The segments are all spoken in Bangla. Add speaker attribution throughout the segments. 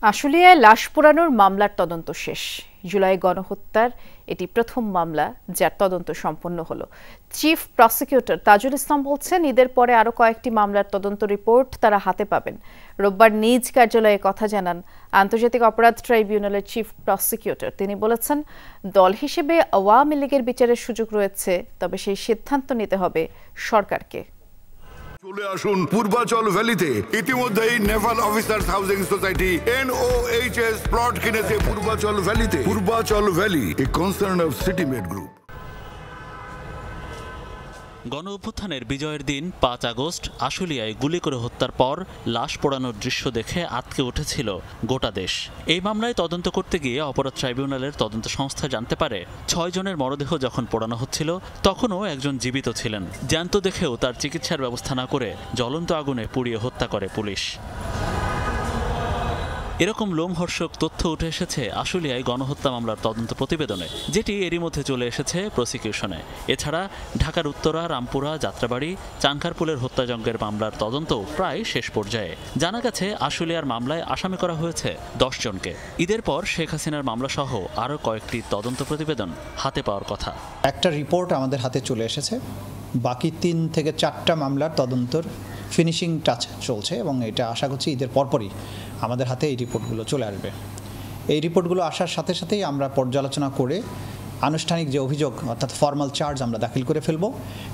Speaker 1: আশুলিয়ায় লাশ পোড়ানোর মামলার তদন্ত শেষ। জুলাই গণহত্যার এটি প্রথম মামলা যার তদন্ত সম্পন্ন হলো। চিফ প্রসিকিউটর তাজুল ইসলাম বলছেন, ঈদের পরে আরও কয়েকটি মামলার তদন্ত রিপোর্ট তারা হাতে পাবেন। রোববার নিজ কার্যালয়ে কথা জানান আন্তর্জাতিক অপরাধ ট্রাইব্যুনালের চিফ প্রসিকিউটর। তিনি বলেছেন, দল হিসেবে আওয়ামী লীগের বিচারের সুযোগ রয়েছে, তবে সেই সিদ্ধান্ত নিতে হবে সরকারকে।
Speaker 2: চলে আসুন পূর্বাচল ভ্যালিতে। ইতিমধ্যেই naval officers housing society NOHS plot কিনেছে পূর্বাচল ভ্যালিতে। Purbachal valley, a concern of সিটিমেড গ্রুপ।
Speaker 3: গণ অভ্যুত্থানের বিজয়ের দিন 5 আগস্ট আশুলিয়ায় গুলি করে হত্যার পর লাশ পোড়ানোর দৃশ্য দেখে আঁতকে উঠেছিল গোটা দেশ। এই মামলায় তদন্ত করতে গিয়ে অপরাধ ট্রাইব্যুনালের তদন্ত সংস্থা জানতে পারে 6 জনের মরদেহ যখন পোড়ানো হচ্ছিল তখনও একজন জীবিত ছিলেন। জ্যান্ত দেখেও তার চিকিৎসার ব্যবস্থা না করে জ্বলন্ত আগুনে পুড়িয়ে হত্যা করে পুলিশ। এরকম লোমহর্ষক তথ্য উঠে এসেছে আশুলিয়ায় গণহত্যা মামলার তদন্ত প্রতিবেদনে, যেটি এরই মধ্যে চলে এসেছে প্রসিকিউশনে। এছাড়া ঢাকার উত্তরা, রামপুরা, যাত্রাবাড়ি, চানখারপুলের হত্যাযজ্ঞের মামলার তদন্ত প্রায় শেষ পর্যায়ে। জানা গেছে, আশুলিয়ার মামলায় আসামি করা হয়েছে 10 জনকে। ঈদের পর শেখ হাসিনার মামলা সহ আরও কয়েকটি তদন্ত প্রতিবেদন হাতে পাওয়ার কথা।
Speaker 4: একটা রিপোর্ট আমাদের হাতে চলে এসেছে, বাকি 3 থেকে 4টা মামলার তদন্তর ফিনিশিং টাচ চলছে এবং এটা আশা করছি ঈদের পরপরই আমাদের হাতে এই রিপোর্টগুলো চলে আসবে। এই রিপোর্টগুলো আসার সাথে সাথেই আমরা পর্যালোচনা করে আনুষ্ঠানিক যে অভিযোগ অর্থাৎ ফর্মাল চার্জ আমরা দাখিল করে ফেলব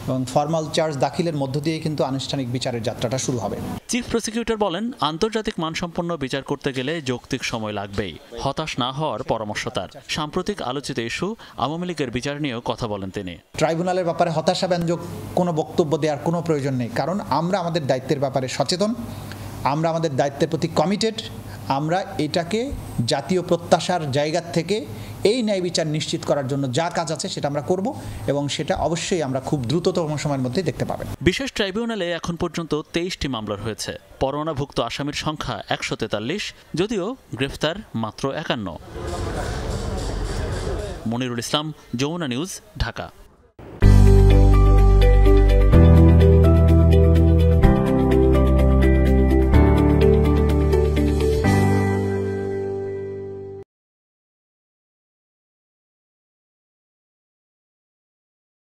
Speaker 4: এবং ফর্মাল চার্জ দাখিলের মধ্য দিয়ে কিন্তু আনুষ্ঠানিক বিচারের যাত্রাটা শুরু হবে।
Speaker 3: চিফ প্রসিকিউটর বলেন, আন্তর্জাতিক মানসম্পন্ন বিচার করতে গেলে যৌক্তিক সময় লাগবেই। হতাশ না হওয়ার পরামর্শ তার। সাম্প্রতিক আলোচিত ইস্যু আওয়ামী লীগের বিচার নিয়েও কথা বলেন তিনি।
Speaker 4: ট্রাইব্যুনালের ব্যাপারে হতাশাব্যঞ্জক কোনো বক্তব্য দেওয়ার কোনো প্রয়োজন নেই, কারণ আমরা আমাদের দায়িত্বের ব্যাপারে সচেতন, আমরা আমাদের দায়িত্বের প্রতি কমিটেড। আমরা এটাকে জাতীয় প্রত্যাশার জায়গা থেকে এই ন্যায় বিচার নিশ্চিত করার জন্য যা কাজ আছে সেটা আমরা করব এবং সেটা অবশ্যই আমরা খুব দ্রুততম সময়ের মধ্যে দেখতে পাবেন।
Speaker 3: বিশেষ ট্রাইব্যুনালে এখন পর্যন্ত 23টি মামলা হয়েছে। পরোয়ানাভুক্ত আসামির সংখ্যা 143, যদিও গ্রেফতার মাত্র 51। মনিরুল ইসলাম, যমুনা নিউজ, ঢাকা।